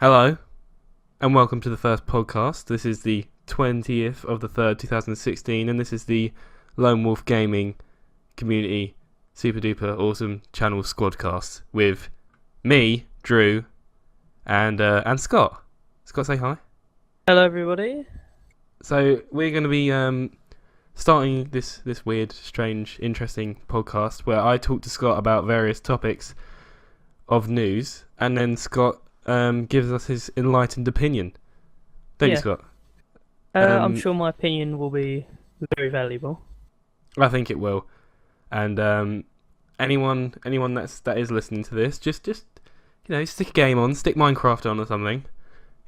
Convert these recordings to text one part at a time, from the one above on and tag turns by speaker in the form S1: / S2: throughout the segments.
S1: Hello, and welcome to the first podcast. This is the 20th of the 3rd, 2016, and this is the Lone Wolf Gaming Community Super Duper Awesome Channel Squadcast with me, Drew, and Scott. Scott, say hi.
S2: Hello, everybody.
S1: So we're going to be starting this weird, strange, interesting podcast where I talk to Scott about various topics of news, and then Scott gives us his enlightened opinion. Don't you,
S2: Yeah,
S1: Scott?
S2: I'm
S1: Um,
S2: sure my opinion will be very valuable.
S1: I think it will. And anyone that is listening to this, just stick a game on, stick Minecraft on or something.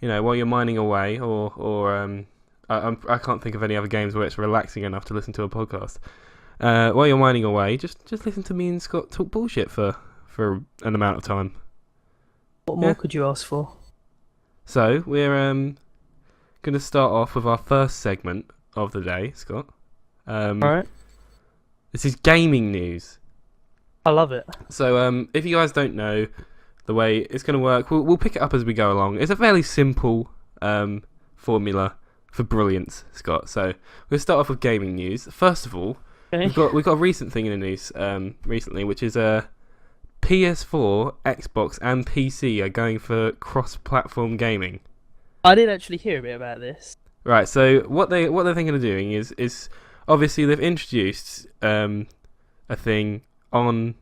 S1: While you're mining away, I can't think of any other games where it's relaxing enough to listen to a podcast. While you're mining away, just listen to me and Scott talk bullshit for an amount of time.
S2: What
S1: Yeah.
S2: more could you ask for?
S1: So we're going to start off with our first segment of the day, Scott.
S2: All right,
S1: This is gaming news.
S2: I love it.
S1: So if you guys don't know the way it's going to work, we'll pick it up as we go along. It's a fairly simple formula for brilliance, Scott. So we'll start off with gaming news. First of all,
S2: Okay.
S1: we've got a recent thing in the news recently, which is PS4, Xbox, and PC are going for cross-platform gaming.
S2: I did actually hear a bit about this.
S1: Right. So what they're thinking of doing is obviously they've introduced a thing on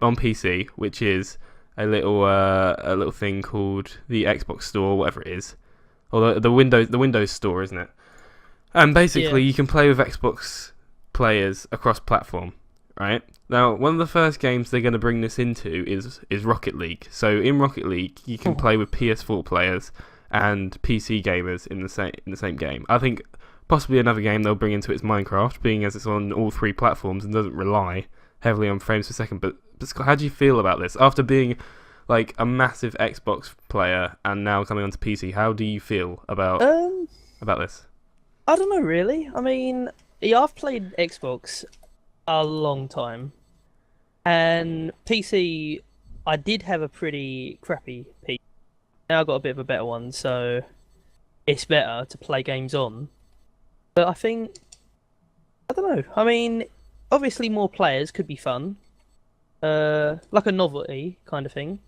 S1: PC, which is a little thing called the Xbox Store, or whatever it is, or the Windows Store, isn't it? And basically,
S2: Yeah.
S1: you can play with Xbox players across platform. Right now, one of the first games they're going to bring this into is Rocket League. So in Rocket League, you can play with PS4 players and PC gamers in the same game. I think possibly another game they'll bring into it is Minecraft, being as it's on all three platforms and doesn't rely heavily on frames per second. But Scott, how do you feel about this after being like a massive Xbox player and now coming onto PC? How do you feel
S2: Um,
S1: about this?
S2: I don't know really. I mean, yeah, I've played Xbox a long time, and PC. I did have a pretty crappy PC. Now I've got a bit of a better one, so it's better to play games on. But I don't know. I mean, obviously more players could be fun. Like a novelty kind of thing.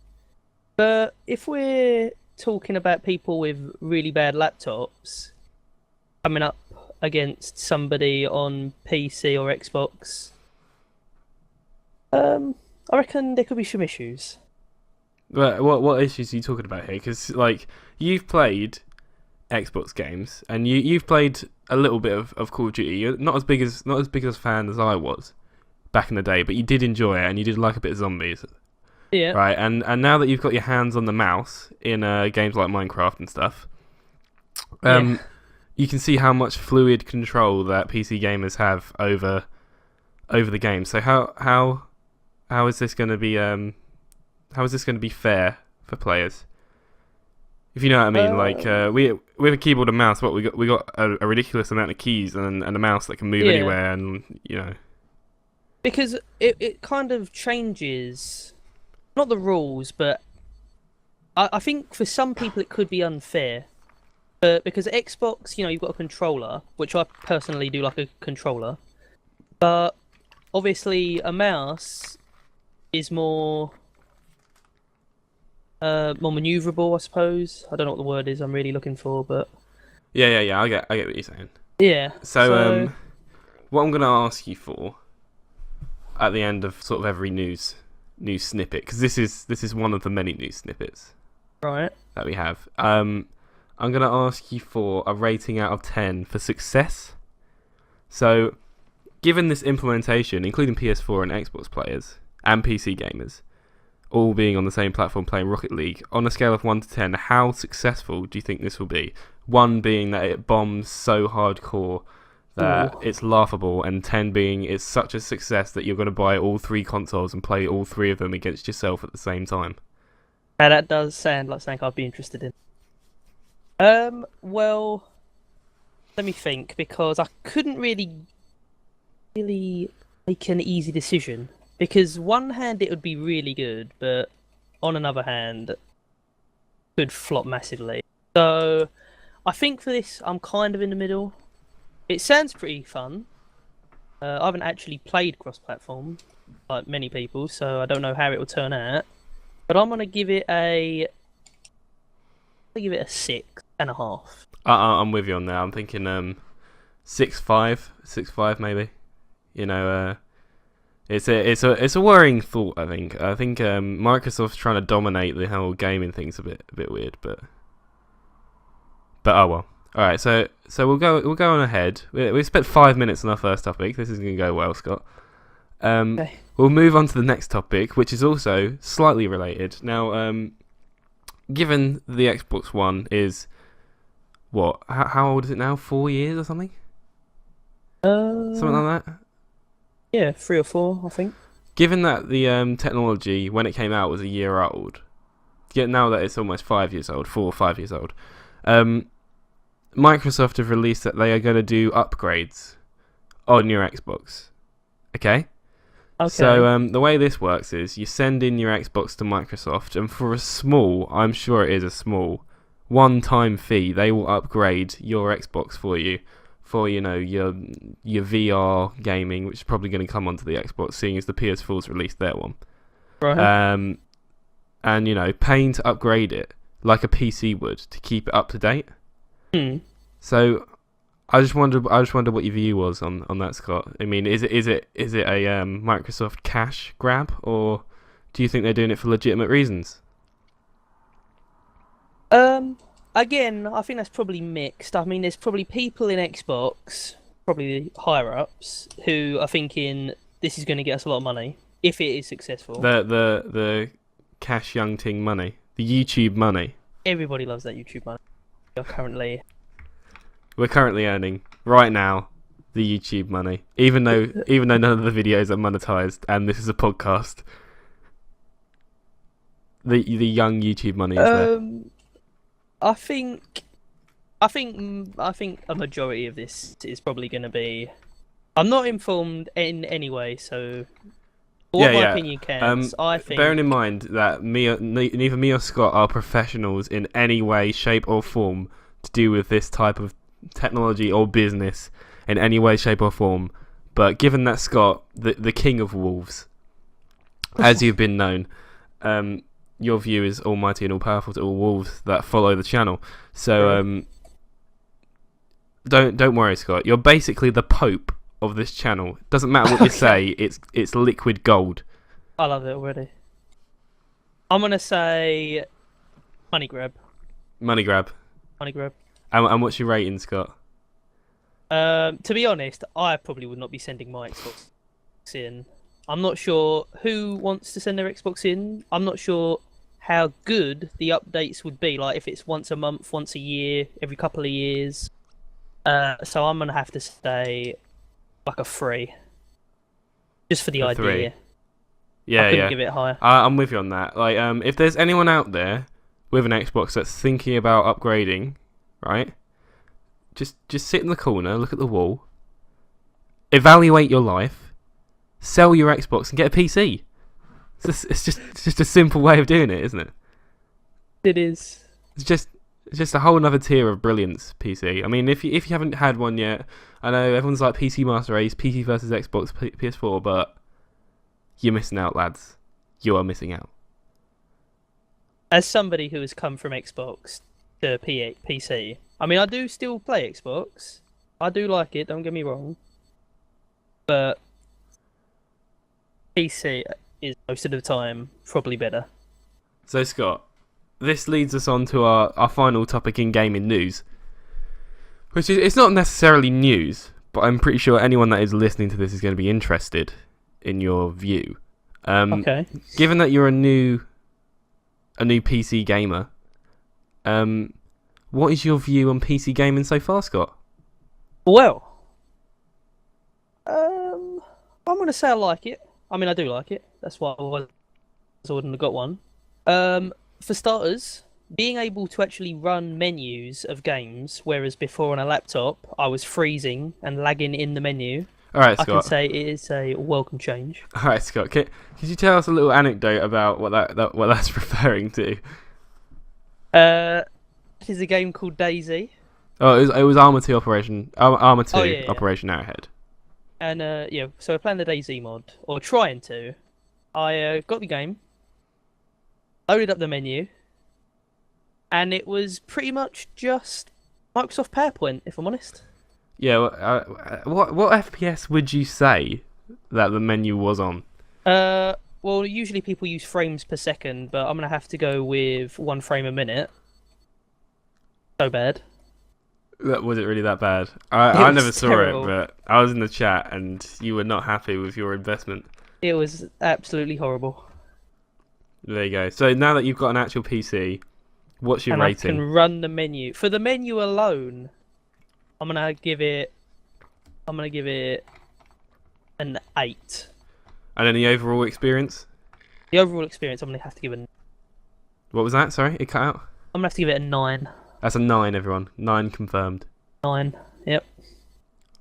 S2: But if we're talking about people with really bad laptops coming up against somebody on PC or Xbox, I reckon there could be some issues.
S1: But what issues are you talking about here? Because like you've played Xbox games and you've played a little bit of Call of Duty. You're not as big as a fan as I was back in the day, but you did enjoy it and you did like a bit of zombies,
S2: Yeah,
S1: right? And now that you've got your hands on the mouse in games like Minecraft and stuff,
S2: yeah.
S1: you can see how much fluid control that PC gamers have over the game. So how is this going to be how is this going to be fair for players? If you know what I mean, like we with a keyboard and mouse, we got a ridiculous amount of keys and a mouse that can move
S2: Yeah.
S1: anywhere, and.
S2: Because it kind of changes, not the rules, but I think for some people it could be unfair. But because Xbox, you've got a controller, which I personally do like a controller. But obviously a mouse is more maneuverable, I suppose. I don't know what the word is I'm really looking for, but
S1: Yeah. I get what you're saying.
S2: yeah.
S1: So what I'm gonna ask you for at the end of sort of every news snippet, because this is one of the many news snippets
S2: Right.
S1: that we have. I'm gonna ask you for a rating out of 10 for success. So, given this implementation, including PS4 and Xbox players and PC gamers, all being on the same platform playing Rocket League, on a scale of 1 to 10, how successful do you think this will be? 1 being that it bombs so hardcore that
S2: Ooh.
S1: it's laughable, and 10 being it's such a success that you're going to buy all 3 consoles and play all 3 of them against yourself at the same time.
S2: Now that does sound like something I'd be interested in. Well, let me think, because I couldn't really make an easy decision. Because one hand it would be really good, but on another hand, could flop massively. So I think for this, I'm kind of in the middle. It sounds pretty fun. I haven't actually played cross-platform like many people, so I don't know how it will turn out. But I'm gonna give it a 6.5.
S1: I'm with you on that. I'm thinking 6.5, 6.5 maybe. You know, it's a worrying thought. I think Microsoft's trying to dominate the whole gaming thing's a bit weird, but oh well. All right, so we'll go on ahead. We spent 5 minutes on our first topic. This is going to go well, Scott.
S2: Okay.
S1: We'll move on to the next topic, which is also slightly related. Now, given the Xbox One is what? How old is it now? 4 years or something? Something like that.
S2: Yeah, 3 or 4, I think.
S1: Given that the technology when it came out was a year old, yet now that it's almost 5 years old, 4 or 5 years old, Microsoft have released that they are going to do upgrades on your Xbox. Okay? So the way this works is you send in your Xbox to Microsoft, and for a small, I'm sure it is a small, one-time fee, they will upgrade your Xbox for you, for your VR gaming, which is probably going to come onto the Xbox, seeing as the PS4's released their one.
S2: Right.
S1: And paying to upgrade it like a PC would to keep it up to date. So I just wonder what your view was on that, Scott. I mean, is it a Microsoft cash grab, or do you think they're doing it for legitimate reasons?
S2: Again, I think that's probably mixed. I mean, there's probably people in Xbox, probably the higher ups, who are thinking this is going to get us a lot of money if it is successful.
S1: The cash young ting money, the YouTube money.
S2: Everybody loves that YouTube money.
S1: We're currently earning right now the YouTube money, even though none of the videos are monetized, and this is a podcast. The young YouTube money is there.
S2: I think a majority of this is probably going to be. I'm not informed in any way, so what my opinion counts. I think.
S1: Bearing in mind that neither me or Scott are professionals in any way, shape, or form to do with this type of technology or business in any way, shape, or form. But given that Scott, the king of wolves, as you've been known, your view is almighty and all powerful to all wolves that follow the channel. So don't worry, Scott. You're basically the Pope of this channel. Doesn't matter what you say. It's liquid gold.
S2: I love it already. I'm gonna say money grab.
S1: Money grab.
S2: Money grab.
S1: And what's your rating, Scott?
S2: To be honest, I probably would not be sending my Xbox in. I'm not sure who wants to send their Xbox in. I'm not sure how good the updates would be. Like if it's once a month, once a year, every couple of years. So I'm gonna have to say like a 3, just for the idea.
S1: 3. Yeah,
S2: I couldn't give it higher.
S1: I'm with you on that. Like, if there's anyone out there with an Xbox that's thinking about upgrading, right? Just sit in the corner, look at the wall, evaluate your life, sell your Xbox, and get a PC. It's just a simple way of doing it, isn't it?
S2: It is.
S1: It's just a whole other tier of brilliance, PC. I mean, if you haven't had one yet, I know everyone's like PC Master Race, PC versus Xbox, PS4, but you're missing out, lads. You are missing out.
S2: As somebody who has come from Xbox to PC, I mean, I do still play Xbox. I do like it, don't get me wrong. But PC is most of the time probably better.
S1: So, Scott, this leads us on to our final topic in gaming news. Which is, it's not necessarily news, but I'm pretty sure anyone that is listening to this is going to be interested in your view.
S2: Okay.
S1: Given that you're a new PC gamer, what is your view on PC gaming so far, Scott?
S2: Well, I'm going to say I like it. I mean, I do like it. That's why I wouldn't have got one. For starters, being able to actually run menus of games, whereas before on a laptop, I was freezing and lagging in the menu.
S1: All right, Scott.
S2: I can say it is a welcome change.
S1: All right, Scott. Could you tell us a little anecdote about what that's referring to?
S2: It is a game called Daisy.
S1: Oh, it was Arma 2 Arma
S2: Oh
S1: 2
S2: yeah,
S1: Operation Arrowhead.
S2: and yeah. So we're playing the Daisy mod, or trying to. I got the game, loaded up the menu, and it was pretty much just Microsoft PowerPoint, if I'm honest.
S1: Yeah, what FPS would you say that the menu was on?
S2: Well, usually people use frames per second, but I'm gonna have to go with 1 frame a minute. So bad.
S1: Was it really that bad?
S2: It
S1: I
S2: was
S1: never saw
S2: terrible.
S1: it, but I was in the chat and you were not happy with your investment.
S2: It was absolutely horrible.
S1: There you go. So now that you've got an actual PC, what's your
S2: And I
S1: rating?
S2: can run the menu. For the menu alone, I'm gonna give it. I'm gonna give it an 8.
S1: And then the overall experience?
S2: The overall experience, I'm gonna have to give it.
S1: What was that? Sorry, it cut out.
S2: I'm gonna have to give it a 9.
S1: That's a 9, everyone. 9 confirmed.
S2: 9. Yep.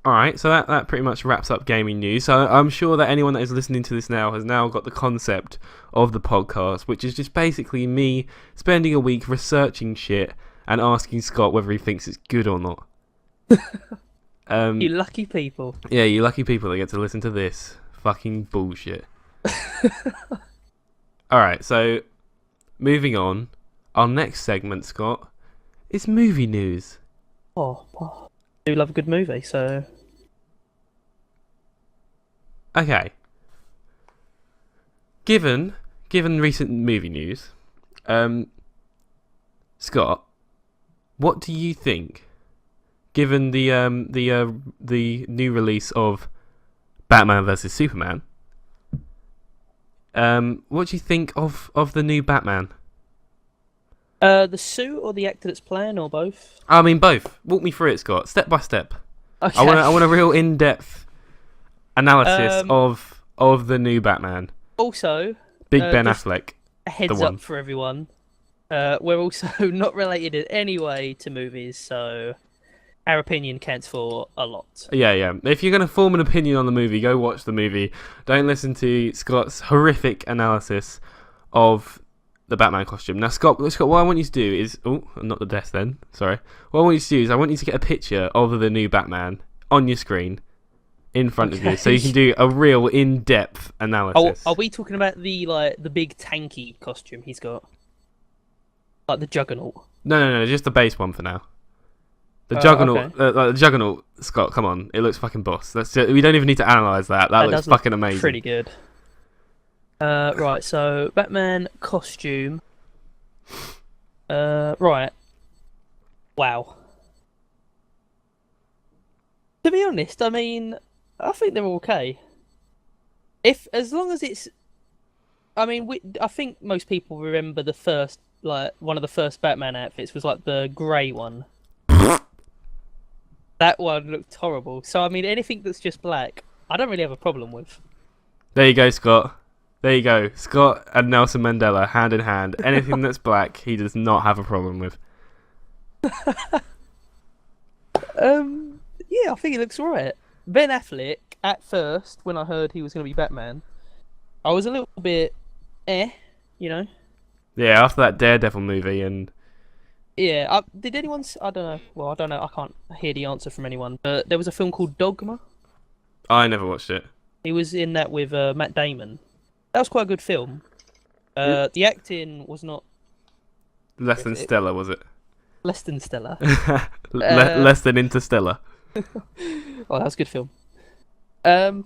S1: Alright, so that pretty much wraps up gaming news. So I'm sure that anyone that is listening to this now has now got the concept of the podcast, which is just basically me spending a week researching shit and asking Scott whether he thinks it's good or not.
S2: You lucky people.
S1: Yeah, you lucky people that get to listen to this fucking bullshit. Alright, so moving on. Our next segment, Scott, is movie news.
S2: Oh, I do love a good movie, so.
S1: Okay. Given recent movie news, Scott, what do you think? Given the new release of Batman vs Superman, what do you think of the new Batman?
S2: The suit or the actor that's playing, or both?
S1: I mean, both. Walk me through it, Scott, step by step.
S2: Okay.
S1: I want a real in-depth analysis of the new Batman.
S2: Also,
S1: Big Ben
S2: just
S1: Affleck.
S2: a heads up for everyone. We're also not related in any way to movies, so our opinion counts for a lot.
S1: Yeah. If you're going to form an opinion on the movie, go watch the movie. Don't listen to Scott's horrific analysis of the Batman costume. Now, Scott, what I want you to do is... Oh, not the desk then. Sorry. What I want you to do is I want you to get a picture of the new Batman on your screen in front of you, so you can do a real in-depth analysis.
S2: Are we talking about the big tanky costume he's got? Like the Juggernaut?
S1: No, just the base one for now. The Juggernaut,
S2: okay.
S1: The Juggernaut, Scott, come on, it looks fucking boss. We don't even need to analyse that. That looks fucking amazing.
S2: Pretty good. Right, so Batman costume. Right. Wow. To be honest, I mean, I think they're okay. As long as it's, I mean, I think most people remember the first, one of the first Batman outfits was the grey one. That one looked horrible. So I mean, anything that's just black, I don't really have a problem with.
S1: There you go, Scott. There you go. Scott and Nelson Mandela, hand in hand. Anything that's black, he does not have a problem with.
S2: Yeah, I think it looks alright. Ben Affleck, at first, when I heard he was going to be Batman, I was a little bit, you know.
S1: Yeah, after that Daredevil movie and...
S2: Yeah, did anyone... I don't know. Well, I don't know. I can't hear the answer from anyone. But there was a film called Dogma.
S1: I never watched it.
S2: He was in that with Matt Damon. That was quite a good film. The acting was not...
S1: Less than stellar, was it?
S2: Less than stellar.
S1: Less than Interstellar.
S2: Oh, that was a good film. I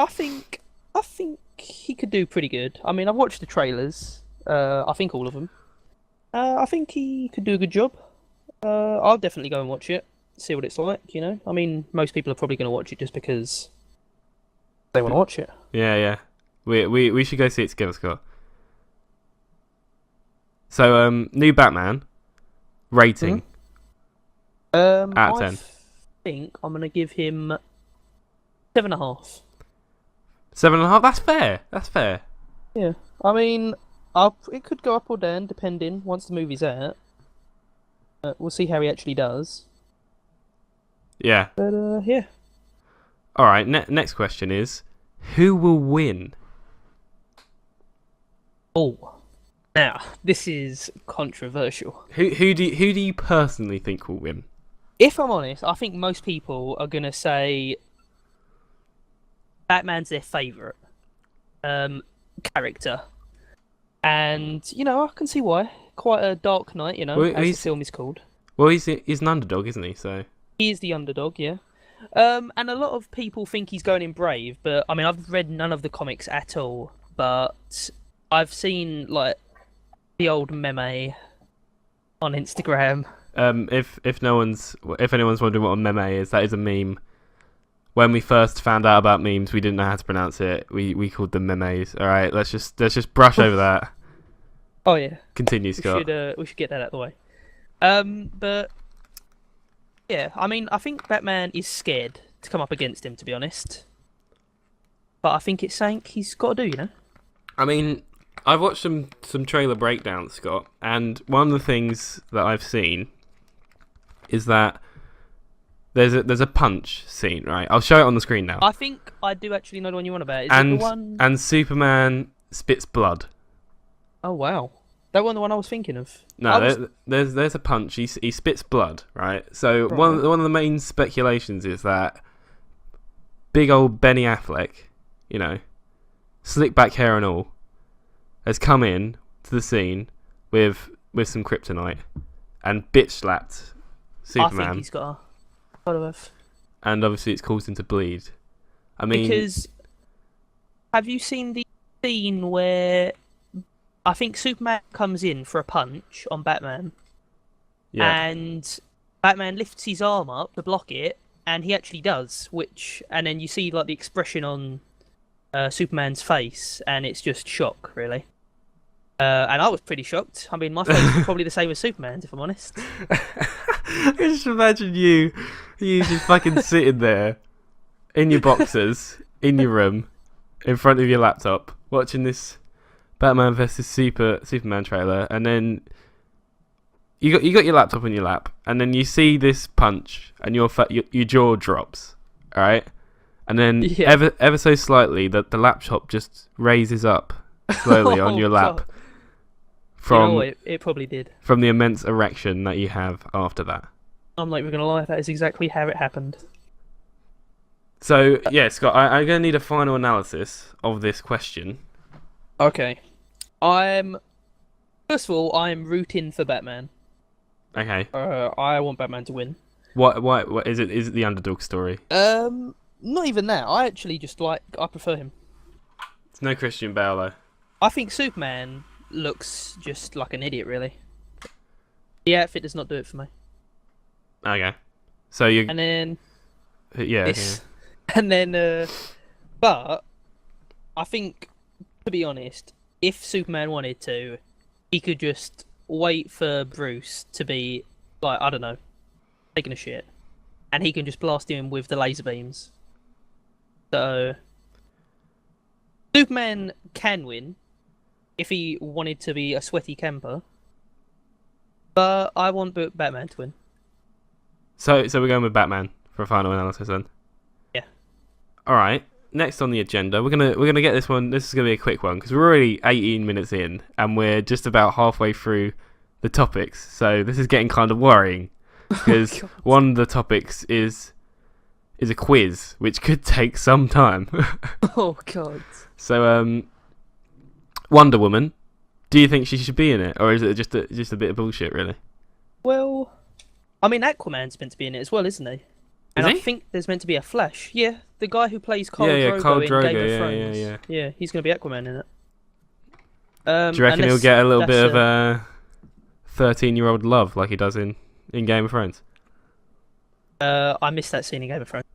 S2: think he could do pretty good. I mean, I've watched the trailers. I think all of them. I think he could do a good job. I'll definitely go and watch it, see what it's like. You know, I mean, most people are probably going to watch it just because they want to watch it.
S1: Yeah. We should go see it together, Scott. So, new Batman rating.
S2: Out
S1: of 10.
S2: I think I'm going to give him 7.5.
S1: 7.5. That's fair.
S2: Yeah, I mean, it could go up or down depending once the movie's out. We'll see how he actually does.
S1: Yeah.
S2: But yeah.
S1: All right. Next question is, who will win?
S2: Oh. Now, this is controversial.
S1: Who do you personally think will win?
S2: If I'm honest, I think most people are gonna say Batman's their favourite character, and I can see why. Quite a dark knight,
S1: Well,
S2: as the film is called.
S1: well, he's an underdog, isn't he? So
S2: He is the underdog, yeah. And a lot of people think he's going in Brave, but I mean, I've read none of the comics at all, but I've seen like the old meme on Instagram.
S1: if anyone's wondering what a meme is, that is a meme. When we first found out about memes, we didn't know how to pronounce it. We called them memes. All right, let's just brush over that.
S2: Oh yeah,
S1: Continue, Scott.
S2: we should get that out of the way. But yeah, I mean, I think Batman is scared to come up against him, to be honest. But I think it's something he's got to do,
S1: I mean, I've watched some trailer breakdowns, Scott, and one of the things that I've seen is that there's a punch scene, right? I'll show it on the screen now.
S2: I think I do actually know the one you want about. Is it the one?
S1: And Superman spits blood.
S2: Oh wow, that wasn't the one I was thinking of.
S1: No, there's a punch. He spits blood, right? So
S2: Right.
S1: one of the main speculations is that big old Benny Affleck, slick back hair and all, has come in to the scene with some kryptonite and bitch slapped
S2: I
S1: Superman,
S2: think he's got to have.
S1: and obviously it's caused him to bleed. I mean,
S2: Because have you seen the scene where I think Superman comes in for a punch on Batman,
S1: yeah,
S2: and Batman lifts his arm up to block it, and he actually does. And then you see like the expression on Superman's face, and it's just shock, really. And I was pretty shocked. I mean, my face was probably the same as Superman's, if I'm honest.
S1: I just imagine you just fucking sitting there in your boxers in your room in front of your laptop watching this Batman vs Superman trailer, and then you got your laptop in your lap, and then you see this punch, and your jaw drops, all right, and then
S2: Yeah.
S1: ever so slightly the laptop just raises up slowly on
S2: Oh,
S1: your lap
S2: God.
S1: from
S2: It probably did.
S1: from the immense erection that you have after that.
S2: I'm not even gonna lie, that is exactly how it happened.
S1: So yeah, Scott, I'm gonna need a final analysis of this question.
S2: Okay. First of all, I'm rooting for Batman.
S1: Okay,
S2: I want Batman to win.
S1: what is it? Is it the underdog story?
S2: Not even that. I prefer him.
S1: It's no Christian Bale though.
S2: I think Superman looks just like an idiot, really. The outfit does not do it for me.
S1: Okay, so you
S2: And then
S1: yeah,
S2: this, and then but I think, to be honest, if Superman wanted to, he could just wait for Bruce to be like, I don't know, taking a shit, and he can just blast him with the laser beams. So Superman can win if he wanted to be a sweaty camper, but I want Batman to win.
S1: So we're going with Batman for a final analysis then.
S2: Yeah.
S1: All right. Next on the agenda, we're gonna get this one. This is gonna be a quick one because we're already 18 minutes in and we're just about halfway through the topics. So this is getting kind of worrying because one of the topics is a quiz which could take some time.
S2: Oh God.
S1: So Wonder Woman, do you think she should be in it, or is it just a bit of bullshit, really?
S2: Well, I mean, Aquaman's meant to be in it as well, isn't he? And
S1: Is
S2: I
S1: he?
S2: think there's meant to be a Flash. Yeah, the guy who plays Khal
S1: Yeah,
S2: Drogo
S1: Khal
S2: in
S1: Drogo,
S2: Game of
S1: yeah,
S2: Thrones.
S1: yeah.
S2: Yeah, he's going to be Aquaman in it.
S1: Do you reckon he'll
S2: unless
S1: get a little bit
S2: that's
S1: of a 13-year-old love like he does in Game of Thrones?
S2: I missed that scene in Game of Thrones.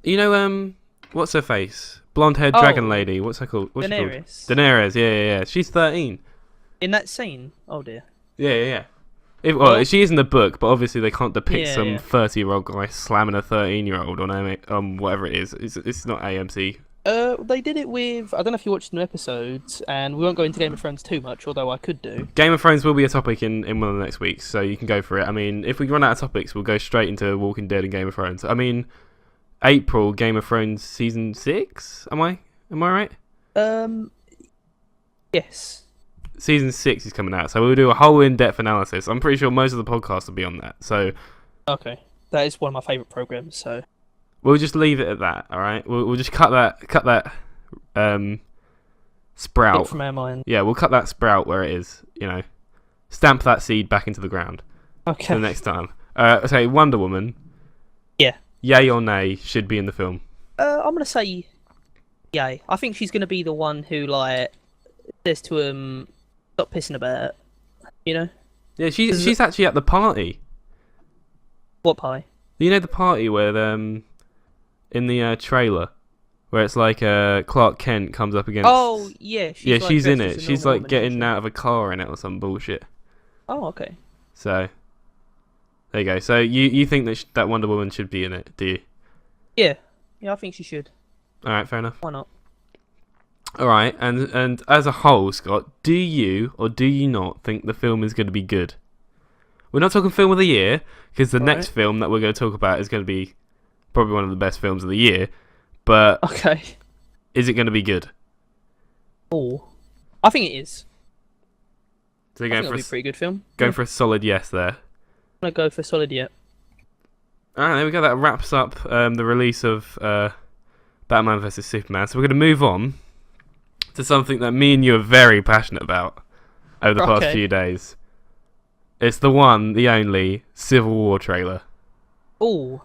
S1: You know, what's her face? Blonde-haired
S2: Oh,
S1: dragon lady. What's her called? What's she called?
S2: Daenerys.
S1: Daenerys. Yeah. She's 13.
S2: In that scene? Oh dear.
S1: Yeah.
S2: Well-
S1: She is in the book, but obviously they can't depict
S2: Yeah,
S1: some
S2: yeah.
S1: 30-year-old guy slamming a 13-year-old on whatever it is. It's not AMC.
S2: They did it with, I don't know if you watched some episodes, and we won't go into Game of Thrones too much, although I could do.
S1: Game of Thrones will be a topic in one of the next weeks, so you can go for it. I mean, if we run out of topics, we'll go straight into Walking Dead and Game of Thrones. I mean, April, Game of Thrones season 6. Am I right?
S2: Yes.
S1: season 6 is coming out, so we'll do a whole in-depth analysis. I'm pretty sure most of the podcasts will be on that. So
S2: Okay, that is one of my favourite programs. So
S1: we'll just leave it at that. All right, we'll just cut that sprout
S2: from our mind.
S1: Yeah, we'll cut that sprout where it is. Stamp that seed back into the ground.
S2: Okay.
S1: For the next time. Okay, Wonder Woman.
S2: Yeah.
S1: Yay or nay should be in the film.
S2: I'm gonna say yay. I think she's gonna be the one who says to him, "Stop pissing about."
S1: Yeah, she's actually at the party.
S2: What party?
S1: The party where in the trailer, where it's like Clark Kent comes up against.
S2: Oh yeah,
S1: she's in it. She's like
S2: woman,
S1: getting out of a car in it or some bullshit.
S2: Oh, okay.
S1: So there you go. So you think that Wonder Woman should be in it? Do you?
S2: Yeah, I think she should.
S1: All right, fair enough.
S2: Why not?
S1: All right, and as a whole, Scott, do you or do you not think the film is going to be good? We're not talking film of the year, because the next film that we're going to talk about is going to be probably one of the best films of the year. But
S2: okay,
S1: is it going to be good?
S2: Oh, I think it is.
S1: So
S2: I think it'll be a pretty good film.
S1: Going for a solid yes there.
S2: I'm gonna go for solid yeah.
S1: Alright, there we go. That wraps up the release of Batman vs Superman. So we're going to move on to something that me and you are very passionate about over the past few days. It's the one, the only Civil War trailer.
S2: Oh.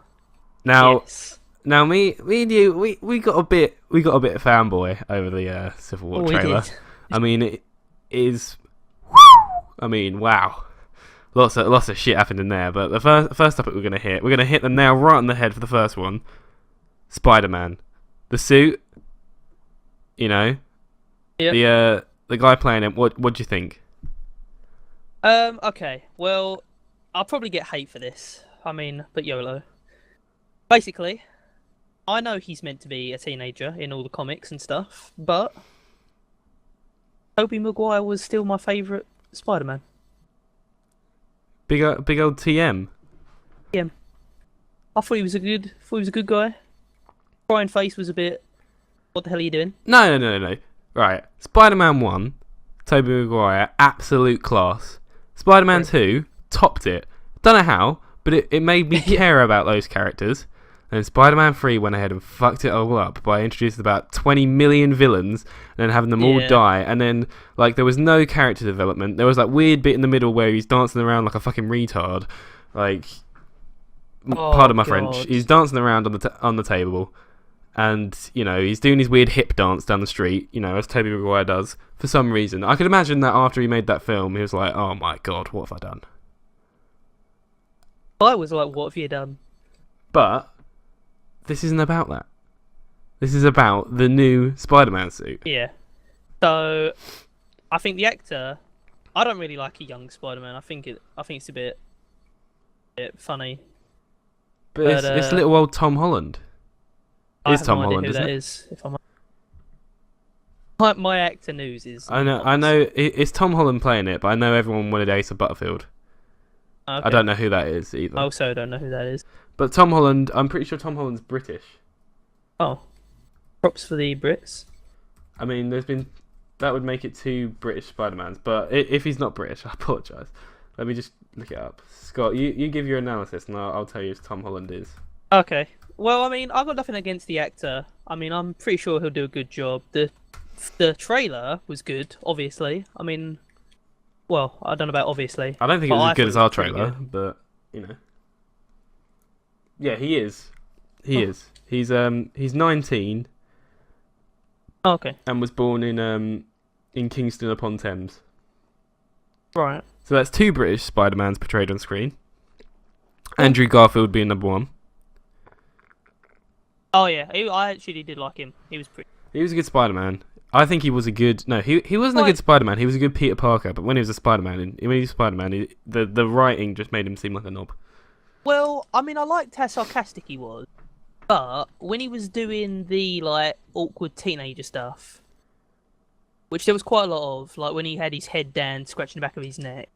S1: Now,
S2: yes.
S1: Now me and you, we got a bit of fanboy over the Civil War trailer.
S2: We did.
S1: I mean, it is. I mean, wow. Lots of shit happened in there, but the first topic we're gonna hit the nail right on the head for the first one. SpiderMan, the suit,
S2: Yep.
S1: the guy playing him. What do you think?
S2: Okay. Well, I'll probably get hate for this. I mean, but YOLO. Basically, I know he's meant to be a teenager in all the comics and stuff, but Tobey Maguire was still my favourite Spider-Man.
S1: Big old TM.
S2: Yeah. I thought he was a good guy. Brian Face was a bit. What the hell are you doing?
S1: No. Right, Spider-Man 1, Tobey Maguire, absolute class. Spider-Man 2 topped it. Don't know how, but it made me care about those characters. And Spider-Man 3 went ahead and fucked it all up by introducing about 20 million villains and then having them all die. And then, there was no character development. There was that weird bit in the middle where he's dancing around like a fucking retard. Pardon my French. He's dancing around on the table. And, he's doing his weird hip dance down the street, as Tobey Maguire does, for some reason. I could imagine that after he made that film, he was like, oh my god, what have I done?
S2: I was like, what have you done?
S1: But this isn't about that. This is about the new Spider-Man suit.
S2: Yeah. So, I think the actor, I don't really like a young Spider-Man. I think it's a bit funny.
S1: But it's little old Tom Holland. It's Tom Holland, isn't it?
S2: That is, if I'm... My actor news is...
S1: I know. It's Tom Holland playing it, but I know everyone wanted Asa Butterfield.
S2: Okay.
S1: I don't know who that is either.
S2: I also don't know who that is.
S1: But Tom Holland, I'm pretty sure Tom Holland's British.
S2: Oh. Props for the Brits.
S1: I mean, that would make it 2 British Spider-Mans, but if he's not British, I apologise. Let me just look it up. Scott, you give your analysis, and I'll tell you if Tom Holland is. Okay.
S2: Well, I mean, I've got nothing against the actor. I mean, I'm pretty sure he'll do a good job. The trailer was good, obviously. I mean, well, I don't know about obviously.
S1: I don't think it was as good as our trailer, but yeah, he is. He is. He's 19.
S2: Oh, okay.
S1: And was born in Kingston upon Thames.
S2: Right.
S1: So that's 2 British Spider-Mans portrayed on screen. Andrew Garfield being number 1.
S2: Oh yeah, I actually did like him. He was pretty.
S1: He was a good Spider-Man. I think he was a good. No, he wasn't a good Spider-Man. He was a good Peter Parker. But when he was a Spider-Man, the writing just made him seem like a knob.
S2: Well, I mean, I liked how sarcastic he was, but when he was doing the awkward teenager stuff, which there was quite a lot of, when he had his head down, scratching the back of his neck.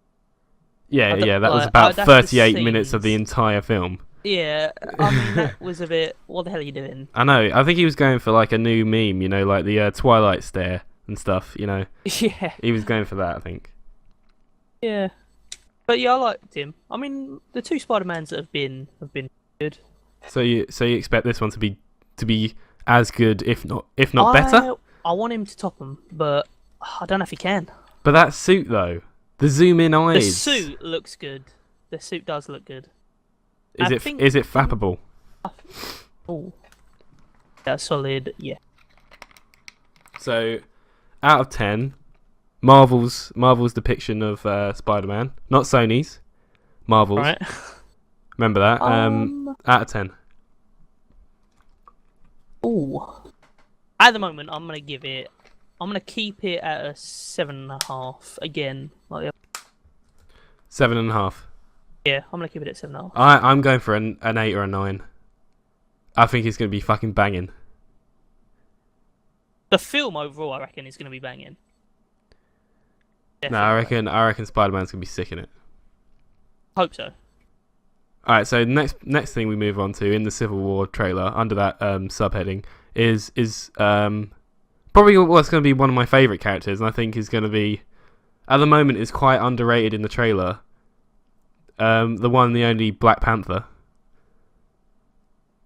S1: Yeah, that was about 38 minutes of the entire film.
S2: Yeah, I mean, that was a bit... What the hell are you doing?
S1: I know. I think he was going for a new meme, the Twilight stare. and stuff.
S2: Yeah.
S1: He was going for that, I think.
S2: Yeah. But yeah, I liked him. I mean, the two Spider-Mans that have been good.
S1: So you expect this one to be as good, if not better?
S2: I want him to top him, but I don't know if he can.
S1: But that suit though, the zoom in eyes.
S2: The suit looks good. The suit does look good.
S1: Is it flappable?
S2: Oh, that's solid. Yeah.
S1: So, out of 10, Marvel's depiction of Spider-Man, not Sony's, Marvel's.
S2: Right.
S1: Remember that. Out of 10.
S2: Oh. At the moment, I'm gonna keep it at a 7.5 again. Like the other.
S1: 7.5.
S2: Yeah, I'm gonna keep it at 7.5.
S1: I'm going for an 8 or a 9. I think it's gonna be fucking banging.
S2: The film overall, I reckon, is gonna be banging.
S1: Definitely. No, I reckon Spider-Man's gonna be sick in it.
S2: Hope so.
S1: Alright, so next thing we move on to in the Civil War trailer, under that subheading, is probably what's going to be one of my favourite characters, and I think is going to be, at the moment, is quite underrated in the trailer. The one, the only Black Panther.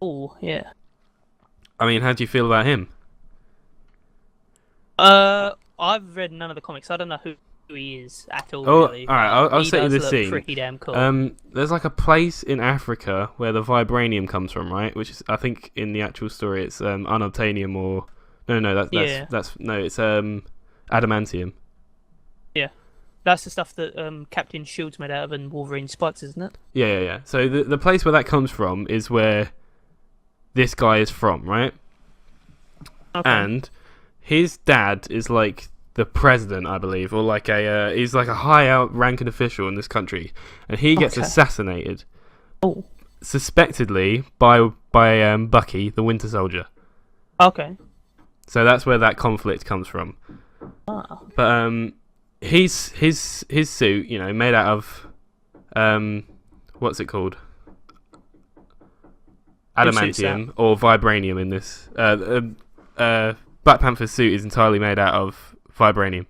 S2: Oh, yeah.
S1: I mean, how do you feel about him?
S2: I've read none of the comics. I don't know who he is at all.
S1: Oh,
S2: really.
S1: alright, I'll set you the scene.
S2: Pretty damn cool.
S1: There's like a place in Africa where the vibranium comes from, right? Which is, I think, in the actual story, it's unobtainium or it's adamantium.
S2: Yeah, that's the stuff that Captain Shield's made out of and Wolverine spikes, isn't it?
S1: Yeah. So the place where that comes from is where this guy is from, right?
S2: Okay.
S1: And his dad is like the president, I believe, or like he's like a high ranking official in this country, and he gets assassinated, suspectedly by Bucky, the Winter Soldier.
S2: Okay.
S1: So that's where that conflict comes from.
S2: Ah.
S1: But his suit, made out of what's it called? Adamantium or vibranium in this. Black Panther's suit is entirely made out of vibranium.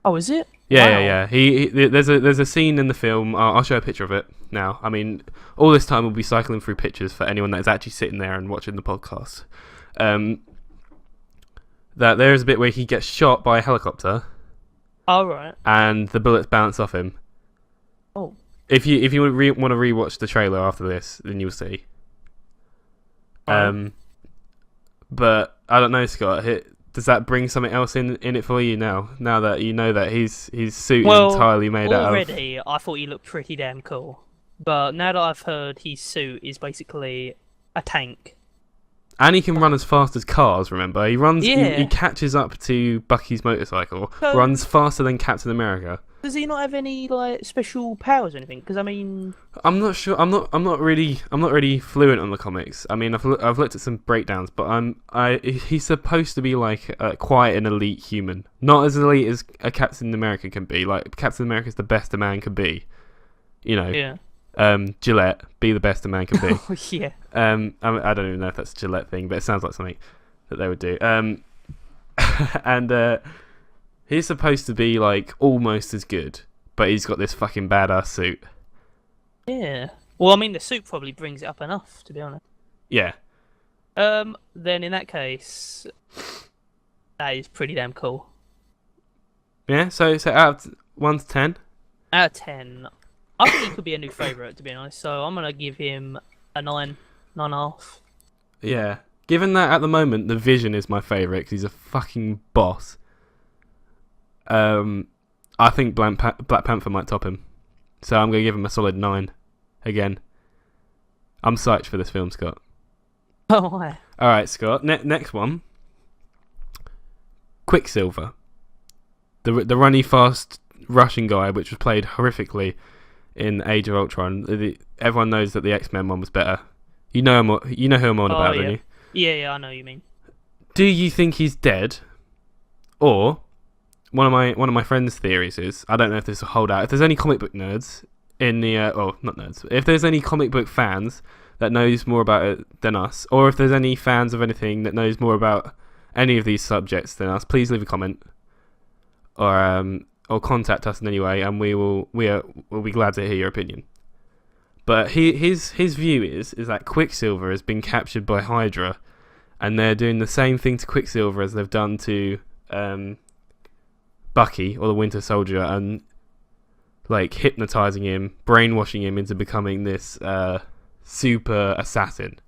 S2: Oh, is it?
S1: Yeah. There's a scene in the film. I'll show a picture of it now. I mean, all this time we'll be cycling through pictures for anyone that is actually sitting there and watching the podcast. That there is a bit where he gets shot by a helicopter.
S2: Oh, right.
S1: And the bullets bounce off him.
S2: Oh.
S1: If you want to rewatch the trailer after this, then you'll see. But I don't know, Scott. Does that bring something else in it for you now? Now that you know that his suit is entirely made out of...
S2: already, I thought he looked pretty damn cool. But now that I've heard his suit is basically a tank.
S1: And he can run as fast as cars, remember? He runs.
S2: Yeah.
S1: He catches up to Bucky's motorcycle, runs faster than Captain America.
S2: Does he not have any special powers or anything? Because I mean,
S1: I'm not sure. I'm not really fluent on the comics. I mean, I've looked at some breakdowns, but he's supposed to be like quite an elite human, not as elite as a Captain America can be. Like Captain America's the best a man can be,
S2: Yeah.
S1: Gillette, be the best a man can be.
S2: Oh, yeah.
S1: I don't even know if that's a Gillette thing, but it sounds like something that they would do. And he's supposed to be like almost as good, but he's got this fucking badass suit.
S2: Yeah. Well, I mean, the suit probably brings it up enough, to be honest.
S1: Yeah.
S2: Then in that case, that is pretty damn cool.
S1: Yeah. So out of 1 to 10.
S2: Out of 10, I think he could be a new favourite, to be honest. So I'm gonna give him a 9.5.
S1: Yeah. Given that at the moment the Vision is my favourite because he's a fucking boss. I think Black Panther might top him, so I'm gonna give him a solid 9. Again, I'm psyched for this film, Scott.
S2: Oh, why?
S1: All right, Scott. Next one. Quicksilver, the runny fast Russian guy, which was played horrifically in Age of Ultron. Everyone knows that the X-Men one was better. You know who I'm on about, don't you?
S2: Yeah, I know what you mean.
S1: Do you think he's dead, or one of my friends' theories is, I don't know if this will hold out. If there's any comic book nerds in the not nerds, if there's any comic book fans that knows more about it than us, or if there's any fans of anything that knows more about any of these subjects than us, please leave a comment. or contact us in any way, and we'll be glad to hear your opinion. But his view is that Quicksilver has been captured by Hydra, and they're doing the same thing to Quicksilver as they've done to Bucky or the Winter Soldier, and like hypnotizing him, brainwashing him into becoming this super assassin.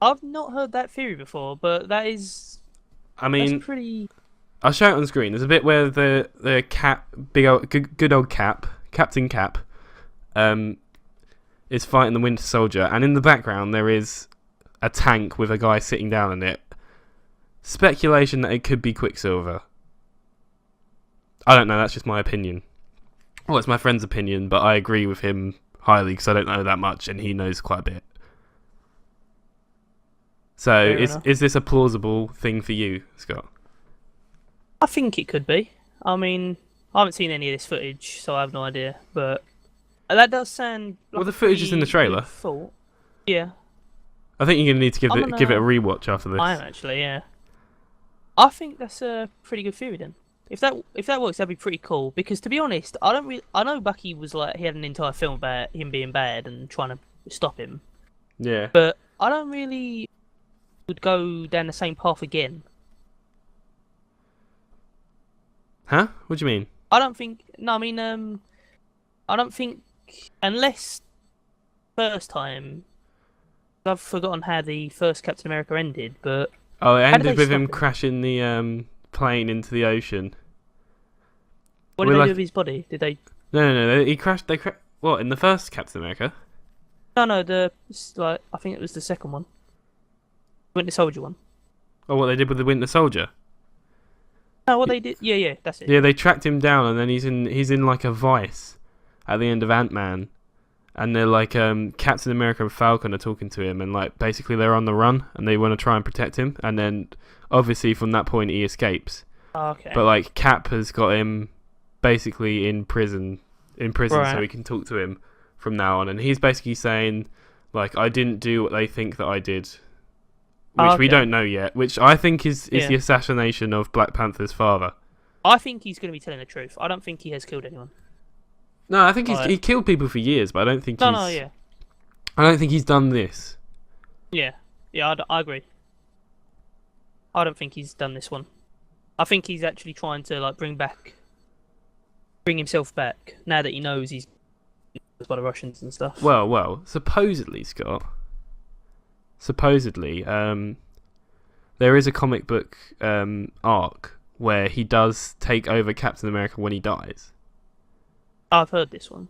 S2: I've not heard that theory before, but that is.
S1: I mean,
S2: that's pretty.
S1: I'll show it on the screen. There's a bit where the Cap, good old Cap, Captain Cap, is fighting the Winter Soldier, and in the background there is a tank with a guy sitting down in it. Speculation that it could be Quicksilver. I don't know. That's just my opinion. Well, it's my friend's opinion, but I agree with him highly because I don't know that much, and he knows quite a bit. So, is this a plausible thing for you, Scott?
S2: I think it could be. I mean, I haven't seen any of this footage, so I have no idea. But that does sound. Like
S1: well, the footage is in the trailer.
S2: Thought. Yeah.
S1: I think you're gonna need to give it a rewatch after this.
S2: I am actually, yeah. I think that's a pretty good theory then. If that works, that'd be pretty cool. Because to be honest, I know Bucky was like he had an entire film about him being bad and trying to stop him.
S1: Yeah.
S2: But I don't really would go down the same path again.
S1: Huh? What do you mean?
S2: I don't think. No, I mean, I don't think unless first time. I've forgotten how the first Captain America ended, but
S1: it ended with him crashing the plane into the ocean.
S2: What did they do with his body? Did they?
S1: No. He crashed. What, in the first Captain America?
S2: No. I think it was the second one. Winter Soldier one.
S1: Oh, what they did with the Winter Soldier?
S2: No, what they did? Yeah, that's it.
S1: Yeah, they tracked him down, and then he's in like a vice at the end of Ant-Man, and they're like Captain America and Falcon are talking to him, and like basically they're on the run, and they want to try and protect him, and then obviously from that point he escapes.
S2: Oh, okay.
S1: But like Cap has got him basically in prison,
S2: right.
S1: So he can talk to him from now on, and he's basically saying like I didn't do what they think that I did. Which we don't know yet, which I think is the assassination of Black Panther's father.
S2: I think he's going to be telling the truth. I don't think he has killed anyone.
S1: No, I think he killed people for years, but I don't think I don't think he's done this.
S2: Yeah, I agree. I don't think he's done this one. I think he's actually trying to like bring himself back now that he knows he's by the Russians and stuff.
S1: Well, supposedly, Scott. There is a comic book arc where he does take over Captain America when he dies.
S2: I've heard this one.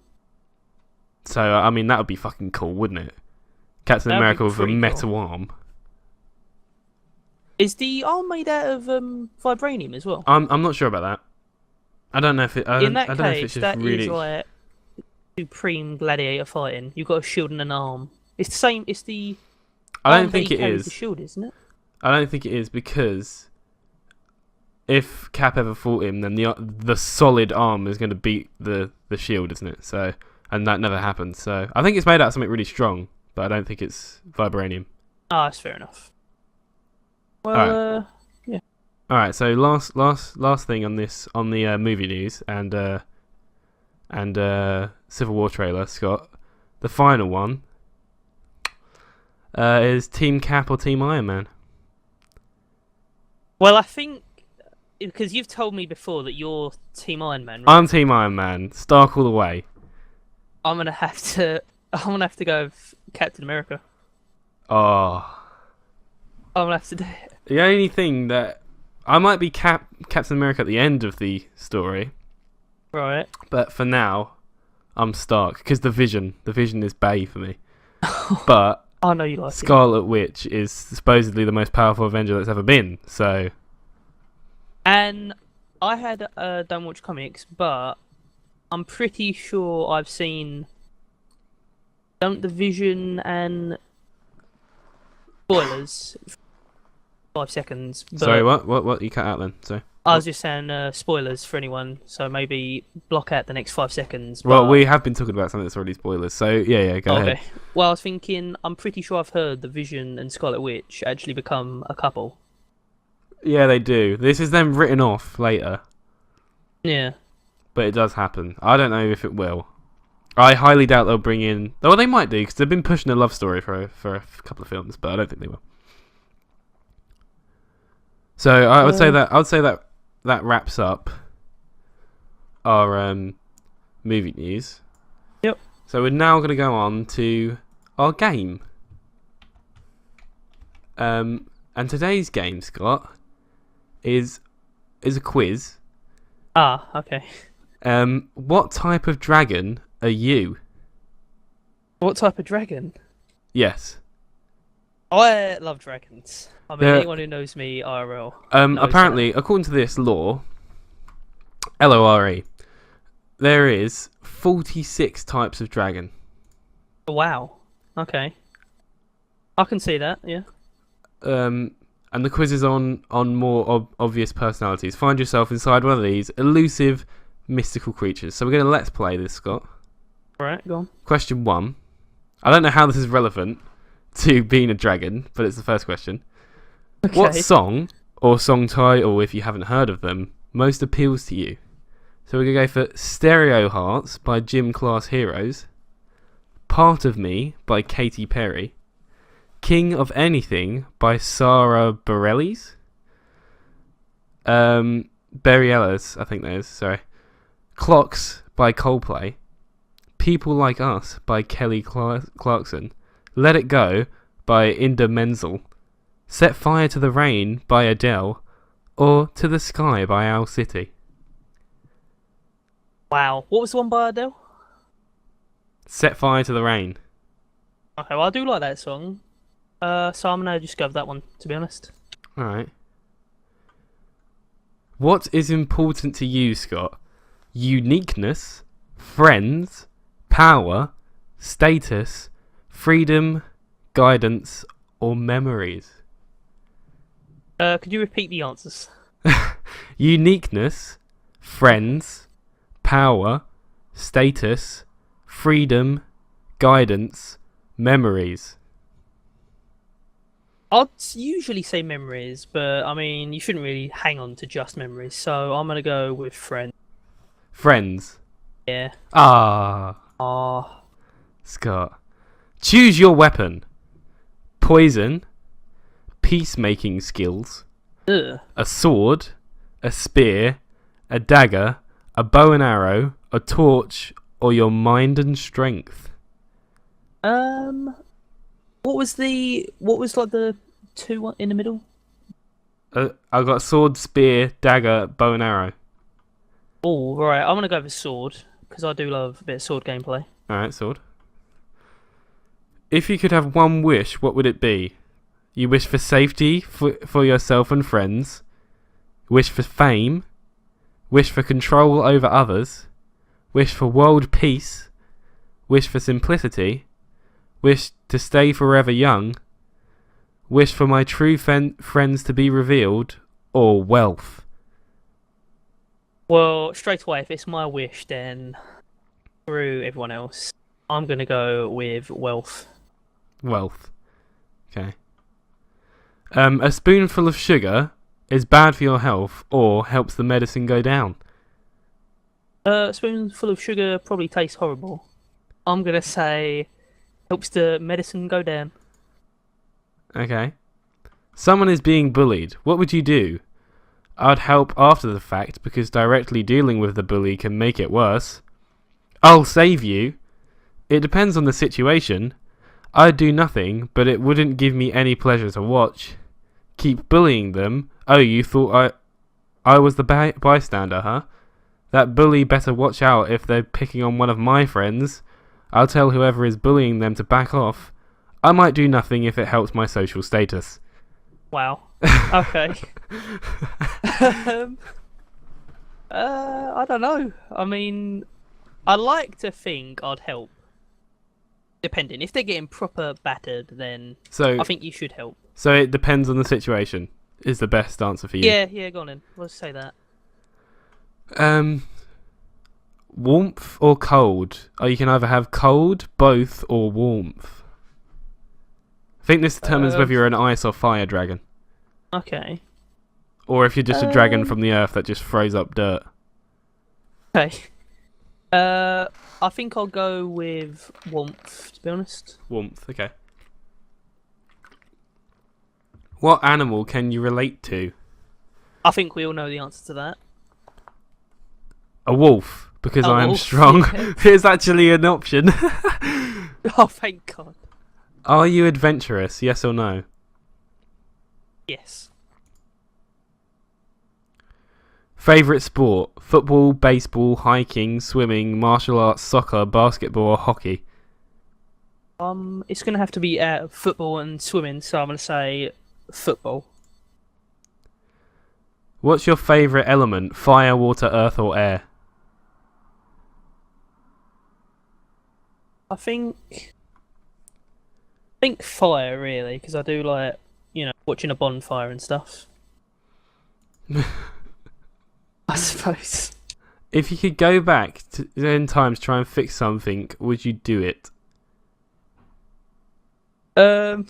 S1: So, I mean, that would be fucking cool, wouldn't it? Captain America with a metal arm.
S2: Is the arm made out of vibranium as well?
S1: I'm not sure about that. I don't know if it.
S2: In that case, that is like supreme gladiator fighting. You've got a shield and an arm. It's the same. It's the.
S1: I don't think it is.
S2: The shield, isn't it?
S1: I don't think it is because if Cap ever fought him, then the solid arm is going to beat the shield, isn't it? So, and that never happened. So, I think it's made out of something really strong, but I don't think it's vibranium.
S2: Ah, that's fair enough. Well, yeah.
S1: All right. So last thing on the movie news and Civil War trailer, Scott. The final one is Team Cap or Team Iron Man.
S2: Well, I think because you've told me before that you're Team Iron Man. Right?
S1: I'm Team Iron Man. Stark all the way.
S2: I'm gonna have to go with Captain America.
S1: Oh.
S2: I'm gonna have to do it.
S1: The only thing that I might be Captain America at the end of the story,
S2: right?
S1: But for now, I'm Stark because the Vision is bae for me. But
S2: I know you like
S1: Scarlet Witch is supposedly the most powerful Avenger that's ever been. So,
S2: and I had don't watch comics, but I'm pretty sure I've seen don't the Vision and spoilers. 5 seconds. But
S1: sorry, what? You cut out then. So
S2: I was just saying spoilers for anyone, so maybe block out the next 5 seconds.
S1: Well, we have been talking about something that's already spoilers, so yeah, go ahead.
S2: Well, I was thinking, I'm pretty sure I've heard the Vision and Scarlet Witch actually become a couple.
S1: Yeah, they do. This is them written off later.
S2: Yeah.
S1: but it does happen. I don't know if it will. I highly doubt they'll bring in. Well, they might do because they've been pushing a love story for a couple of films, but I don't think they will. So I would say that that wraps up our movie news.
S2: Yep.
S1: So we're now going to go on to our game. And today's game, Scott, is a quiz.
S2: Ah, okay.
S1: What type of dragon are you?
S2: What type of dragon?
S1: Yes.
S2: I love dragons. I mean,
S1: Yeah.
S2: anyone who knows me IRL knows
S1: Apparently, according to this law, LORE, there is 46 types of dragon.
S2: that. Wow. Okay. I can see that, yeah.
S1: And the quiz is on more obvious personalities. Find yourself inside one of these elusive, mystical creatures. So we're going to let's play this, Scott.
S2: Alright, go on.
S1: Question 1. I don't know how this is relevant to being a dragon, but it's the first question.
S2: Okay.
S1: What song or song title, if you haven't heard of them, most appeals to you? So we're going to go for Stereo Hearts by Gym Class Heroes, Part of Me by Katy Perry, King of Anything by Sarah Bareilles, Bareilles, I think that is, sorry, Clocks by Coldplay, People Like Us by Kelly Clarkson, Let It Go by Inda Menzel, Set Fire to the Rain by Adele, or To the Sky by Owl City.
S2: Wow. What was the one by Adele?
S1: Set Fire to the Rain.
S2: Okay, well, I do like that song. So I'm gonna just go with that one, to be honest.
S1: Alright. What is important to you, Scott? Uniqueness, friends, power, status, freedom, guidance, or memories?
S2: Could you repeat the answers?
S1: Uniqueness, friends, power, status, freedom, guidance, memories.
S2: I'd usually say memories, but I mean, you shouldn't really hang on to just memories, so I'm gonna go with friends.
S1: Friends.
S2: Yeah.
S1: Ah,
S2: Ah.
S1: Scott. Choose your weapon. Poison, peacemaking skills,
S2: Ugh.
S1: a sword, a spear, a dagger, a bow and arrow, a torch, or your mind and strength.
S2: What was like the two in the middle?
S1: I've got sword, spear, dagger, bow and arrow.
S2: Oh, right. I'm gonna go with sword because I do love a bit of sword gameplay.
S1: Alright, sword. If you could have one wish, what would it be? You wish for safety for yourself and friends, wish for fame, wish for control over others, wish for world peace, wish for simplicity, wish to stay forever young, wish for my true friends to be revealed, or wealth.
S2: Well, straight away, if it's my wish, then through everyone else, I'm gonna go with wealth.
S1: Wealth. Okay. A spoonful of sugar is bad for your health or helps the medicine go down.
S2: A spoonful of sugar probably tastes horrible. I'm gonna say helps the medicine go down.
S1: Okay. Someone is being bullied. What would you do? I'd help after the fact because directly dealing with the bully can make it worse. I'll save you. It depends on the situation. I'd do nothing, but it wouldn't give me any pleasure to watch. Keep bullying them. Oh, you thought I was the bystander, huh? That bully better watch out if they're picking on one of my friends. I'll tell whoever is bullying them to back off. I might do nothing if it helps my social status.
S2: Wow. Okay. I don't know. I mean, I like to think I'd help. Depending. If they're getting proper battered, then
S1: So
S2: I think you should help.
S1: So it depends on the situation, is the best answer for you.
S2: Yeah, go on then. Let's say that.
S1: Warmth or cold? Oh, you can either have cold, both, or warmth. I think this determines whether you're an ice or fire dragon.
S2: Okay.
S1: Or if you're just a dragon from the earth that just throws up dirt.
S2: Okay. I think I'll go with warmth, to be honest.
S1: Warmth, okay. What animal can you relate to?
S2: I think we all know the answer to that.
S1: A wolf, because
S2: A
S1: I am
S2: wolf,
S1: strong.
S2: yeah.
S1: It's actually an option.
S2: Oh, thank God.
S1: Are you adventurous? Yes or no?
S2: Yes.
S1: Favourite sport? Football, baseball, hiking, swimming, martial arts, soccer, basketball, or hockey?
S2: It's gonna have to be football and swimming, so I'm gonna say football.
S1: What's your favourite element? Fire, water, earth, or air?
S2: I think fire really, because I do like watching a bonfire and stuff. I suppose.
S1: If you could go back in time to try and fix something, would you do it?
S2: So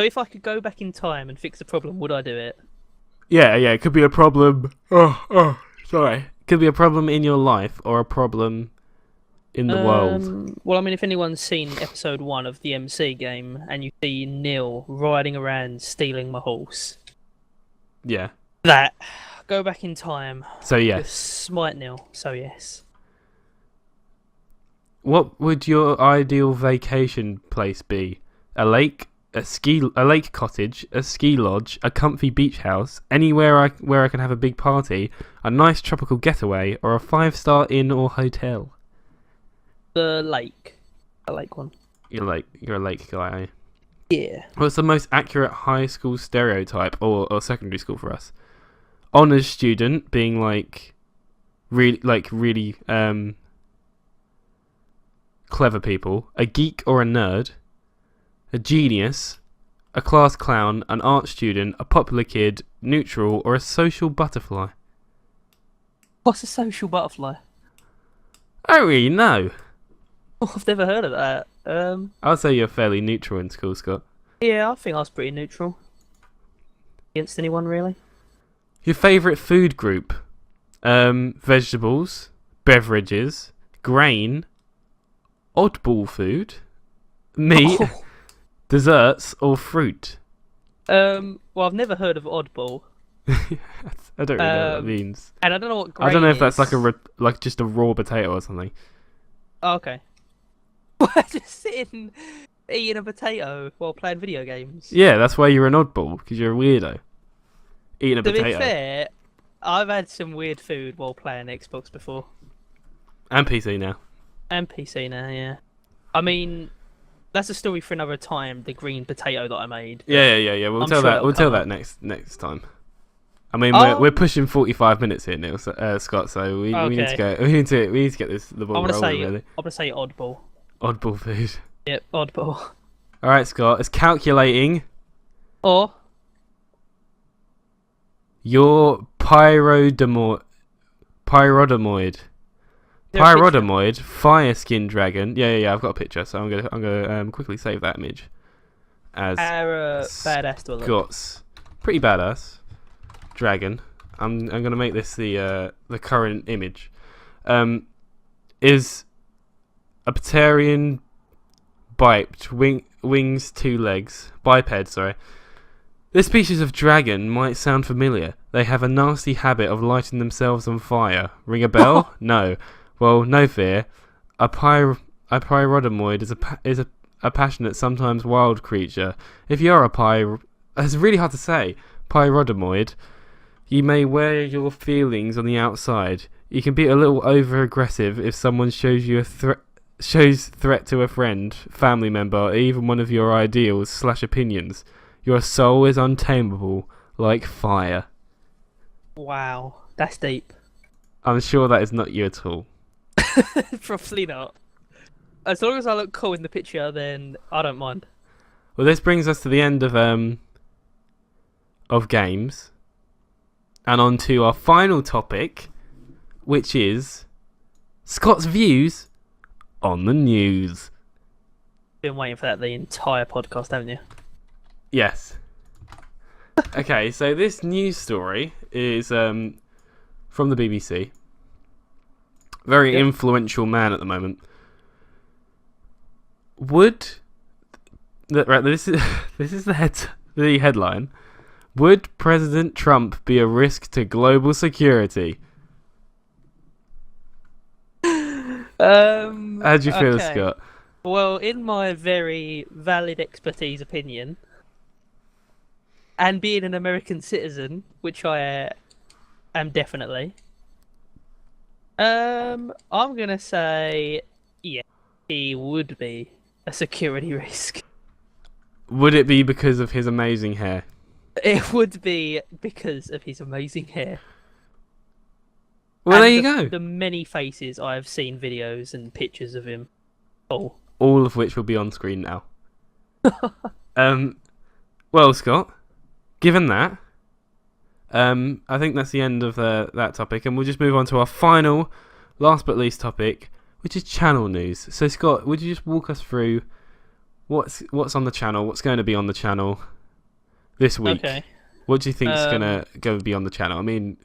S2: if I could go back in time and fix the problem, would I do it?
S1: Yeah, it could be a problem. Sorry. Could be a problem in your life or a problem in the world.
S2: Well, I mean, if anyone's seen episode 1 of the MC game and you see Neil riding around stealing my horse,
S1: Yeah.
S2: that go back in time.
S1: So yes.
S2: Just smite Neil. So yes.
S1: What would your ideal vacation place be? A lake, a lake cottage, a ski lodge, a comfy beach house, anywhere where I can have a big party, a nice tropical getaway, or a 5-star inn or hotel?
S2: The lake one.
S1: You're a lake guy, are you?
S2: Yeah.
S1: What's the most accurate high school stereotype or secondary school for us? Honours student being really clever people, a geek or a nerd, a genius, a class clown, an art student, a popular kid, neutral, or a social butterfly?
S2: What's a social butterfly?
S1: I don't really know.
S2: Oh, I've never heard of that.
S1: I'd say you're fairly neutral in school, Scott.
S2: Yeah, I think I was pretty neutral. Against anyone, really?
S1: Your favourite food group? Vegetables, beverages, grain, oddball food, meat,
S2: Oh.
S1: desserts, or fruit?
S2: Well, I've never heard of oddball,
S1: I don't really know what that means.
S2: and I don't know what grain
S1: I don't know if that's
S2: is.
S1: like just a raw potato or something.
S2: Oh, okay. Just sitting eating a potato while playing video games.
S1: Yeah, that's why you're an oddball, because you're a weirdo. Eating a
S2: To
S1: potato.
S2: be fair, I've had some weird food while playing Xbox before.
S1: And PC now.
S2: And PC now, yeah. I mean, that's a story for another time, the green potato that I made.
S1: Yeah. We'll
S2: I'm
S1: tell
S2: sure
S1: that.
S2: it'll
S1: We'll tell
S2: come
S1: that
S2: up.
S1: next time. I mean,
S2: Oh.
S1: we're pushing 45 minutes here, Neil, Scott. So we need to
S2: Okay.
S1: go. We need to get the ball
S2: I'm
S1: rolling. Really.
S2: gonna say oddball.
S1: Oddball food.
S2: Yep, oddball.
S1: All right, Scott. It's calculating
S2: Or
S1: your pyrodomoid. Pyrodomoid, fire skin dragon. Yeah. I've got a picture, so I'm gonna quickly save that image. As
S2: badass to look.
S1: Scott's pretty badass dragon. I'm gonna make this the current image. Is a Pterian biped wings 2 legs biped. Sorry. This species of dragon might sound familiar. They have a nasty habit of lighting themselves on fire. Ring a bell? No. Well, no fear. A pyrodomoid is a passionate, sometimes wild creature. If you're it's really hard to say. Pyrodomoid, you may wear your feelings on the outside. You can be a little over-aggressive if someone shows threat to a friend, family member, or even one of your ideals / opinions. Your soul is untamable, like fire.
S2: Wow, that's deep.
S1: I'm sure that is not you at all.
S2: Probably not. As long as I look cool in the picture, then I don't mind.
S1: Well, this brings us to the end of games, and on to our final topic, which is Scott's views on the news.
S2: Been waiting for that the entire podcast, haven't you?
S1: Yes. Okay, so this news story is from the BBC. Very influential man at the moment. This is the headline. Would President Trump be a risk to global security? How do you feel, Scott?
S2: Well, in my very valid expertise opinion, and being an American citizen, which I am definitely, I'm gonna say, yeah, he would be a security risk.
S1: Would it be because of his amazing hair?
S2: It would be because of his amazing hair.
S1: Well,
S2: and
S1: there you go.
S2: The many faces I have seen, videos and pictures of him.
S1: All of which will be on screen now. Well, Scott, given that, I think that's the end of that topic, and we'll just move on to our final, last but least topic, which is channel news. So, Scott, would you just walk us through what's on the channel, what's going to be on the channel this week?
S2: Okay.
S1: What do you think is going to be on the channel? I mean,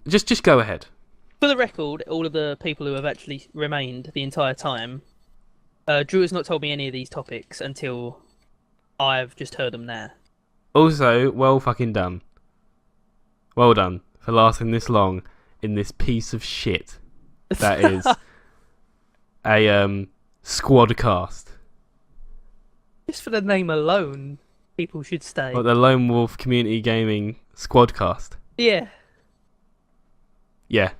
S1: just go ahead.
S2: For the record, all of the people who have actually remained the entire time, Drew has not told me any of these topics until I've just heard them now.
S1: Also, well fucking done. Well done for lasting this long in this piece of shit that is a Squadcast.
S2: Just for the name alone, people should stay.
S1: What, the Lone Wolf Community Gaming Squadcast?
S2: Yeah.
S1: Yeah.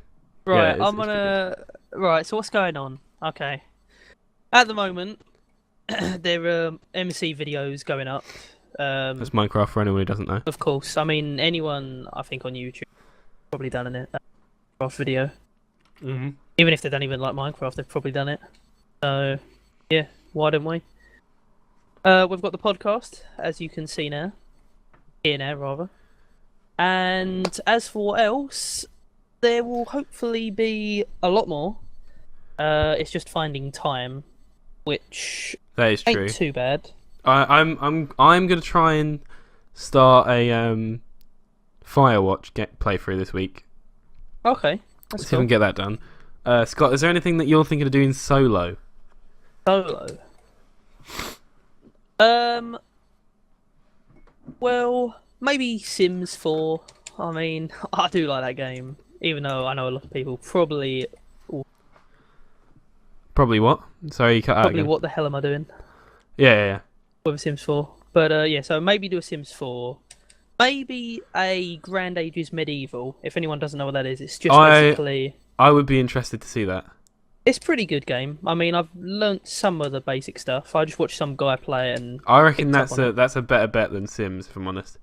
S2: Right,
S1: Yeah,
S2: Right, so what's going on? Okay. At the moment, there are MC videos going up.
S1: That's Minecraft for anyone who doesn't know.
S2: Of course. I mean, anyone, I think, on YouTube probably done it. Minecraft video.
S1: Mm-hmm.
S2: Even if they don't even like Minecraft, they've probably done it. So, yeah, why don't we? We've got the podcast, as you can see now. Here now, rather. And as for what else, there will hopefully be a lot more. It's just finding time, which
S1: that is true.
S2: Ain't too bad.
S1: I'm gonna try and start a Firewatch playthrough this week.
S2: Okay, that's
S1: See if we can get that done. Scott, is there anything that you're thinking of doing solo?
S2: Solo. Well, maybe Sims 4. I mean, I do like that game, even though I know a lot of people probably
S1: what? Sorry, you cut out
S2: probably
S1: again.
S2: what the hell am I doing
S1: Yeah.
S2: with a Sims 4? But yeah, so maybe do a Sims 4. Maybe a Grand Ages Medieval. If anyone doesn't know what that is, it's just basically.
S1: I would be interested to see that.
S2: It's a pretty good game. I mean, I've learnt some of the basic stuff. I just watched some guy play it, and
S1: I reckon that's a better bet than Sims, if I'm honest.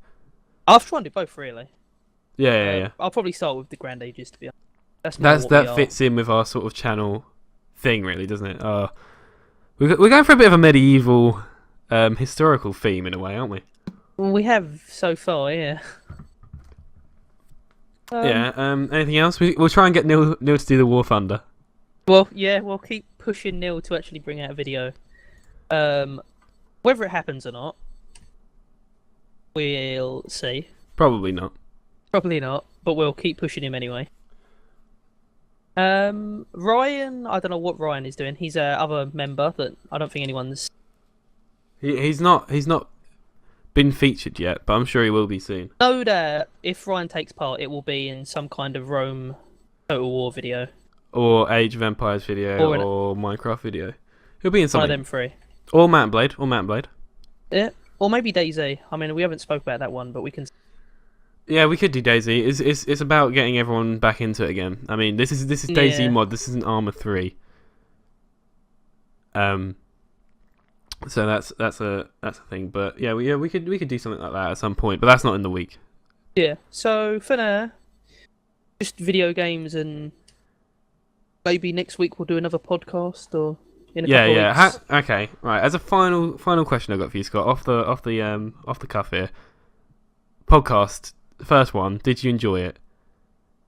S2: I've tried to do both, really.
S1: Yeah.
S2: I'll probably start with the Grand Ages, to be honest.
S1: That fits in with our sort of channel thing, really, doesn't it? We're going for a bit of a medieval, historical theme in a way, aren't we?
S2: We have so far, yeah.
S1: Anything else? We'll try and get Neil to do the War Thunder.
S2: Well, yeah, we'll keep pushing Neil to actually bring out a video. Whether it happens or not, we'll see.
S1: Probably not.
S2: Probably not, but we'll keep pushing him anyway. Ryan, I don't know what Ryan is doing. He's a other member that I don't think anyone's.
S1: He's not been featured yet, but I'm sure he will be soon.
S2: Know that if Ryan takes part, it will be in some kind of Rome Total War video.
S1: Or Age of Empires video, or Minecraft video. He'll be in something.
S2: One of them three.
S1: Or Mount Blade, Blade.
S2: Yeah, or maybe DayZ. I mean, we haven't spoke about that one, but we can.
S1: Yeah, we could do DayZ. It's about getting everyone back into it again. I mean, this is DayZ mod. This isn't Arma 3. So that's a thing. But yeah, we could do something like that at some point. But that's not in the week.
S2: Yeah. So for now, just video games, and maybe next week we'll do another podcast or in a couple of weeks.
S1: Okay, right. As a final question I got for you, Scott, off the cuff here. Podcast, the first one. Did you enjoy it?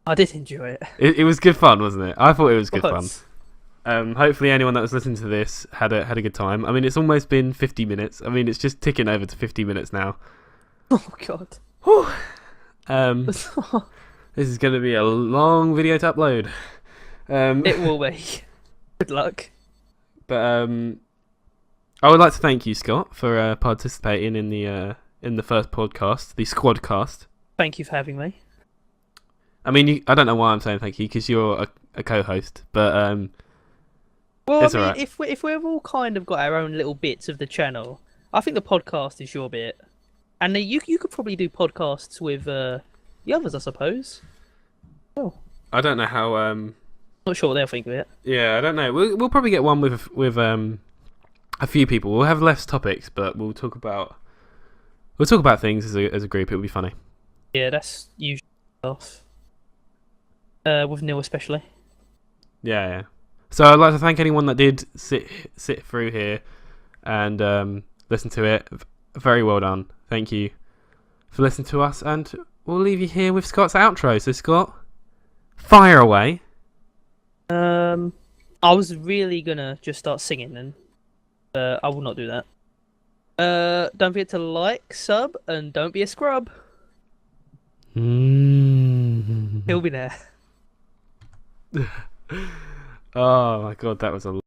S2: I did enjoy it.
S1: It was good fun, wasn't it? I thought it was good fun. Hopefully anyone that was listening to this had a good time. I mean, it's almost been 50 minutes. I mean, it's just ticking over to 50 minutes now.
S2: Oh God.
S1: This is going to be a long video to upload.
S2: It will be. Good luck.
S1: But I would like to thank you, Scott, for participating in the first podcast, the Squadcast.
S2: Thank you for having me.
S1: I mean, I don't know why I'm saying thank you, because you're a co-host, but
S2: well,
S1: it's
S2: I mean,
S1: alright.
S2: if we've all kind of got our own little bits of the channel, I think the podcast is your bit, and then you could probably do podcasts with the others, I suppose. Oh,
S1: I don't know how.
S2: not sure what they'll think of it.
S1: Yeah, I don't know. We'll probably get one with a few people. We'll have less topics, but we'll talk about things as a group. It'll be funny.
S2: Yeah, that's usually stuff. With Neil especially.
S1: Yeah. So I'd like to thank anyone that did sit through here and listen to it. Very well done. Thank you for listening to us, and we'll leave you here with Scott's outro. So Scott, fire away.
S2: I was really gonna just start singing then, but I will not do that. Don't forget to like, sub, and don't be a scrub. He'll be there.
S1: Oh my god, that was a